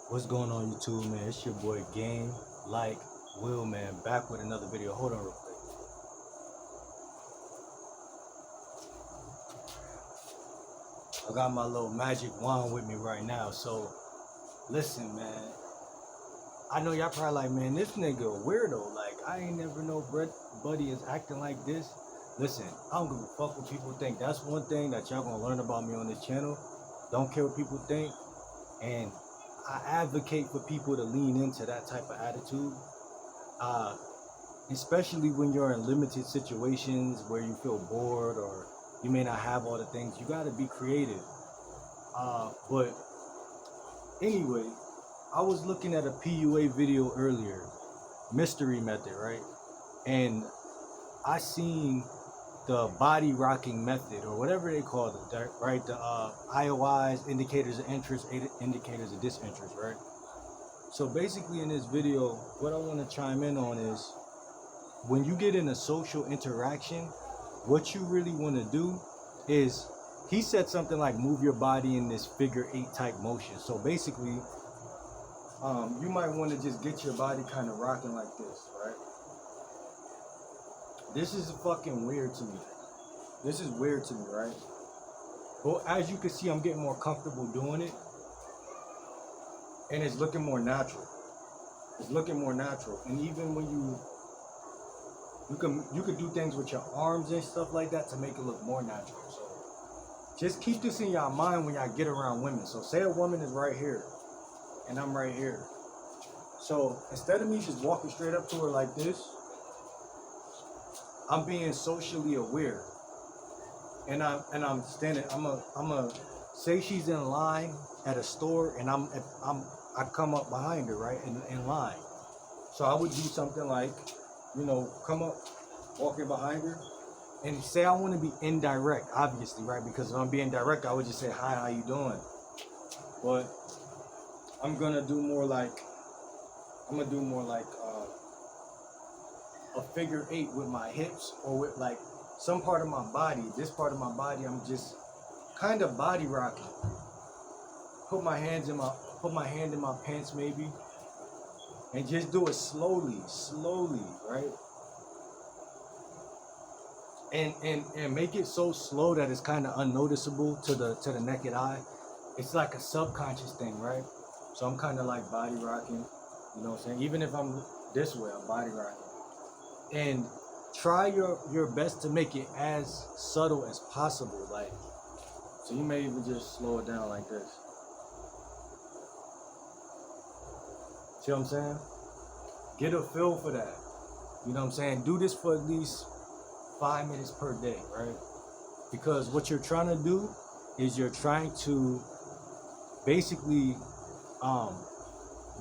What's going on YouTube, man? It's your boy Game Like Will, man, back with another video. Hold on real quick. I got my little magic wand with me right now. So listen, man, I know y'all probably like, man, this nigga a weirdo. Like, I ain't never know buddy is acting like this. Listen, I don't give a fuck what people think. That's one thing that y'all gonna learn about me on this channel. Don't care what people think. And I advocate for people to lean into that type of attitude. Especially when you're in limited situations where you feel bored or you may not have all the things. You gotta be creative. But anyway, I was looking at a PUA video earlier, mystery method, right? And I seen the body rocking method or whatever they call it, right? The IOIs, indicators of interest, indicators of disinterest, right? So basically in this video, what I want to chime in on is when you get in a social interaction, what you really want to do is, he said something like move your body in this figure 8 type motion. So basically, you might want to just get your body kind of rocking like this, right? This is fucking weird to me. This is weird to me, right? But as you can see, I'm getting more comfortable doing it. And it's looking more natural. It's looking more natural. And even when you could do things with your arms and stuff like that to make it look more natural. So just keep this in your mind when y'all get around women. So say a woman is right here and I'm right here. So instead of me just walking straight up to her like this, I'm being socially aware, and I'm standing. I'm a say she's in line at a store, and I come up behind her, right, in line. So I would do something like, come up, walking behind her, and say I want to be indirect, obviously, right? Because if I'm being direct, I would just say, "Hi, how you doing?" But I'm gonna do more like a figure 8 with my hips, or with like some part of my body. This part of my body, I'm just kind of body rocking. Put my hand in my pants maybe, and just do it slowly, right? And make it so slow that it's kind of unnoticeable to the naked eye. It's like a subconscious thing, right? So I'm kind of like body rocking, you know what I'm saying? Even if I'm this way, I'm body rocking. And try your best to make it as subtle as possible. Like, so you may even just slow it down like this. See what I'm saying? Get a feel for that. You know what I'm saying? Do this for at least 5 minutes per day, right? Because what you're trying to do is you're trying to basically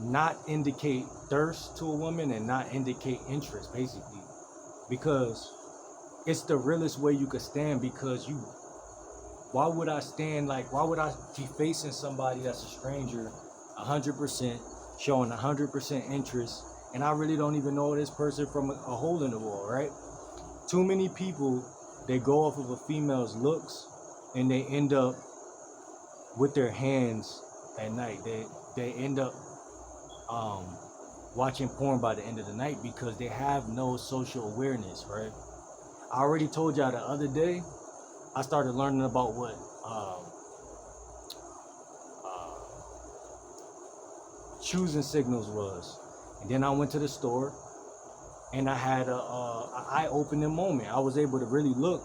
not indicate thirst to a woman and not indicate interest, basically, because it's the realest way you could stand. Because why would I be facing somebody that's a stranger 100%, showing 100% interest, and I really don't even know this person from a hole in the wall, right? Too many people, they go off of a female's looks and they end up with their hands at night. They end up watching porn by the end of the night because they have no social awareness, right? I already told y'all the other day, I started learning about what choosing signals was. And then I went to the store and I had a eye-opening moment. I was able to really look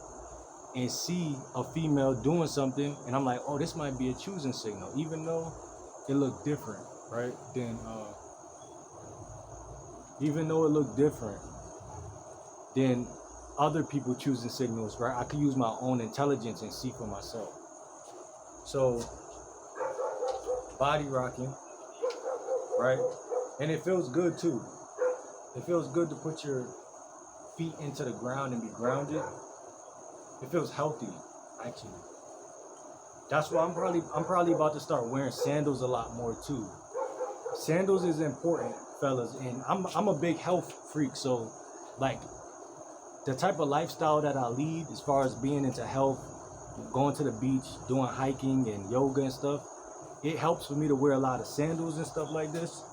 and see a female doing something, and I'm like, oh, this might be a choosing signal, even though it looked different, right? Even though it looked different than other people choosing signals, right? I could use my own intelligence and see for myself. So, body rocking, right? And it feels good too. It feels good to put your feet into the ground and be grounded. It feels healthy, actually. That's why I'm probably about to start wearing sandals a lot more too. Sandals is important, fellas, and I'm a big health freak, so like the type of lifestyle that I lead as far as being into health, going to the beach, doing hiking and yoga and stuff, it helps for me to wear a lot of sandals and stuff like this,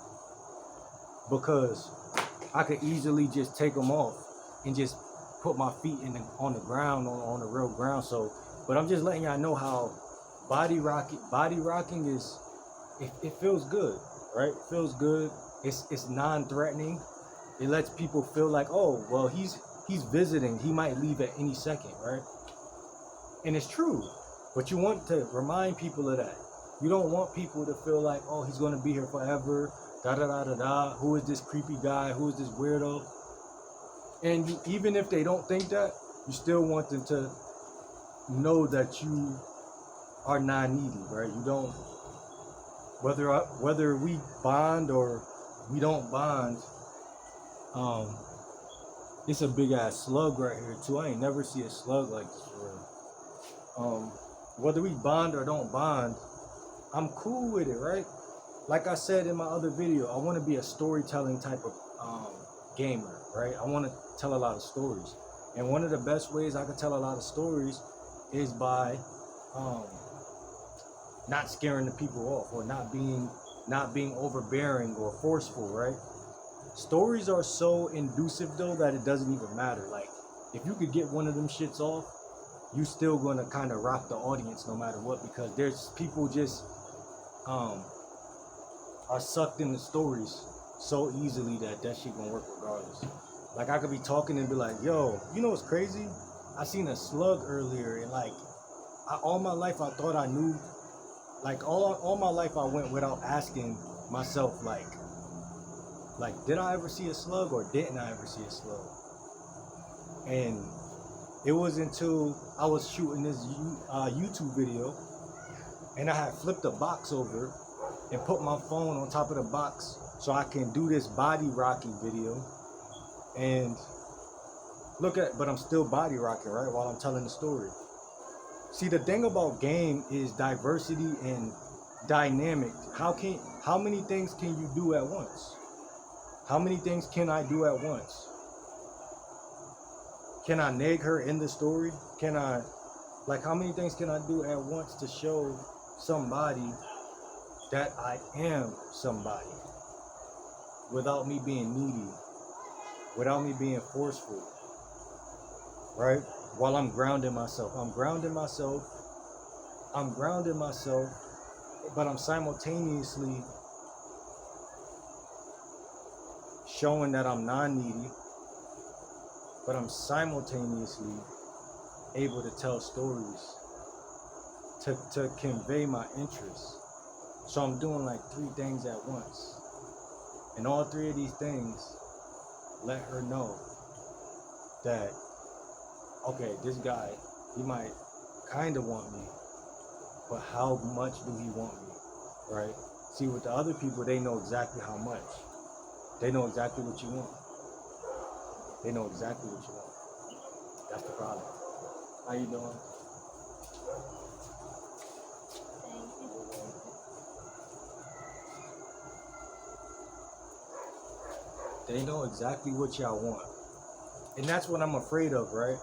because I could easily just take them off and just put my feet on the ground, on the real ground. So, but I'm just letting y'all know how body rocking is, it feels good, right? It feels good. It's non-threatening. It lets people feel like, oh, well, he's visiting. He might leave at any second, right? And it's true. But you want to remind people of that. You don't want people to feel like, oh, he's going to be here forever. Da da da da da. Who is this creepy guy? Who is this weirdo? And even if they don't think that, you still want them to know that you are non-needy, right? You don't, whether we bond or we don't bond. It's a big ass slug right here too. I ain't never see a slug like this for real. Whether we bond or don't bond, I'm cool with it, right? Like I said in my other video, I want to be a storytelling type of gamer, right? I want to tell a lot of stories, and one of the best ways I can tell a lot of stories is by not scaring the people off, or not being overbearing or forceful, right? Stories are so inducive though that it doesn't even matter. Like, if you could get one of them shits off, you still gonna kind of rock the audience no matter what, because there's people just are sucked into stories so easily that shit gonna work regardless. Like, I could be talking and be like, yo, you know what's crazy? I seen a slug earlier, and like, all my life I thought I knew. Like, all my life I went without asking myself, like, did I ever see a slug or didn't I ever see a slug? And it was until I was shooting this YouTube video, and I had flipped the box over and put my phone on top of the box so I can do this body rocking video. And but I'm still body rocking, right, while I'm telling the story. See, the thing about game is diversity and dynamic. How many things can you do at once? How many things can I do at once? Can I nag her in the story? How many things can I do at once to show somebody that I am somebody without me being needy, without me being forceful, right? While I'm grounding myself. I'm grounding myself, but I'm simultaneously showing that I'm non-needy, but I'm simultaneously able to tell stories to convey my interests. So I'm doing like 3 things at once, and all 3 of these things let her know that, okay, this guy, he might kind of want me, but how much do he want me, right? See, with the other people, they know exactly how much. They know exactly what you want. They know exactly what you want. That's the problem. How you doing? They know exactly what y'all want. And that's what I'm afraid of, right?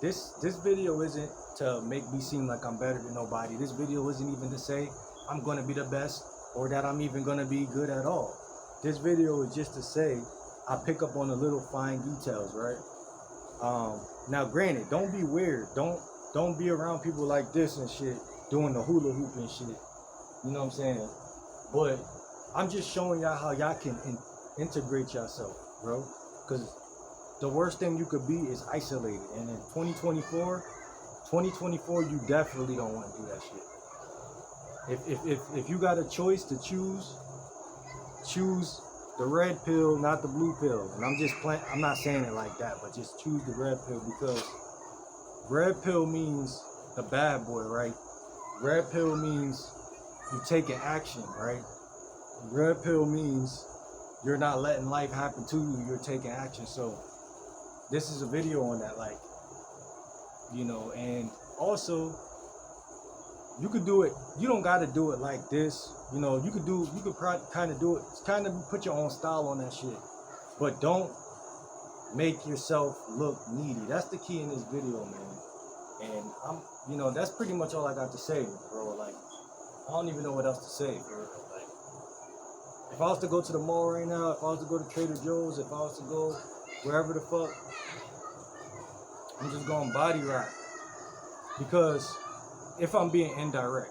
This video isn't to make me seem like I'm better than nobody. This video isn't even to say I'm gonna be the best or that I'm even gonna be good at all. This video is just to say I pick up on the little fine details, right? Now granted, don't be weird. Don't be around people like this and shit, doing the hula hoop and shit. You know what I'm saying? But I'm just showing y'all how y'all can integrate yourself, bro. Because the worst thing you could be is isolated. And in 2024, you definitely don't want to do that shit. If you got a choice to choose the red pill, not the blue pill. And I'm not saying it like that, but just choose the red pill, because red pill means the bad boy, right? Red pill means you taking action, right? Red pill means you're not letting life happen to you, you're taking action. So this is a video on that, like, you know. And also, you could do it, you don't got to do it like this, you know. You could kind of do it, kind of put your own style on that shit, but don't make yourself look needy. That's the key in this video, man. And that's pretty much all I got to say, bro. Like, I don't even know what else to say, bro. Like, if I was to go to the mall right now, if I was to go to Trader Joe's, if I was to go wherever the fuck, I'm just going body rock. Because if I'm being indirect,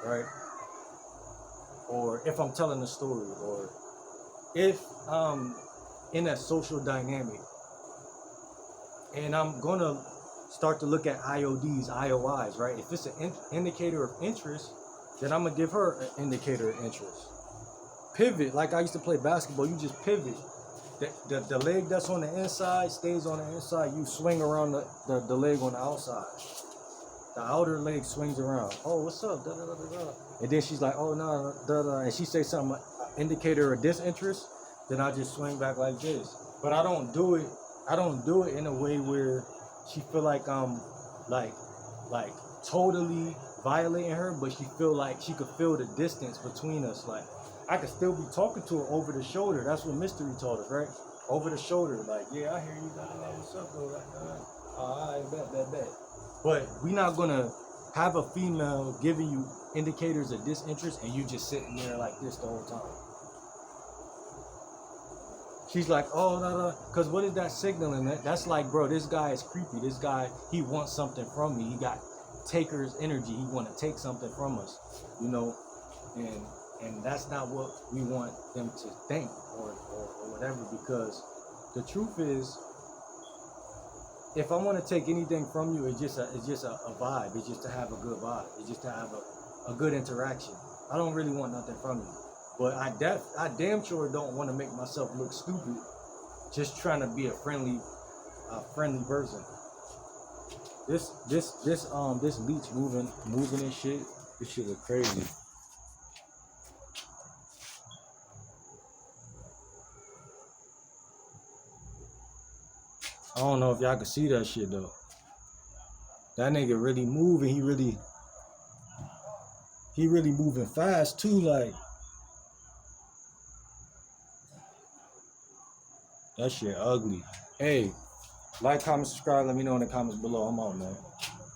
right? Or if I'm telling a story, or if I'm in a social dynamic and I'm gonna start to look at IODs, IOIs, right? If it's an indicator of interest, then I'm gonna give her an indicator of interest. Pivot, like I used to play basketball, you just pivot. The leg that's on the inside stays on the inside. You swing around the leg on the outside. The outer leg swings around. Oh, what's up? Da, da, da, da, da. And then she's like, oh, no, da, da. And she says something, indicator of disinterest. Then I just swing back like this. But I don't do it in a way where she feel like I'm like totally violating her, but she feel like she could feel the distance between us. Like I could still be talking to her over the shoulder. That's what Mystery taught us, right? Over the shoulder. Like, yeah, I hear you. What's up, though? I bet. But we not gonna have a female giving you indicators of disinterest and you just sitting there like this the whole time. She's like, oh, no, because what is that signaling? That's like, bro, this guy is creepy. This guy, he wants something from me. He got taker's energy. He want to take something from us, you know, and that's not what we want them to think or whatever. Because the truth is, if I want to take anything from you, it's just a vibe. It's just to have a good vibe. It's just to have a good interaction. I don't really want nothing from you. But I damn sure don't want to make myself look stupid just trying to be a friendly person. This leech moving and shit. This shit is crazy. I don't know if y'all can see that shit though. That nigga really moving. He really moving fast too. Like that shit ugly. Hey, like, comment, subscribe. Let me know in the comments below. I'm out, man.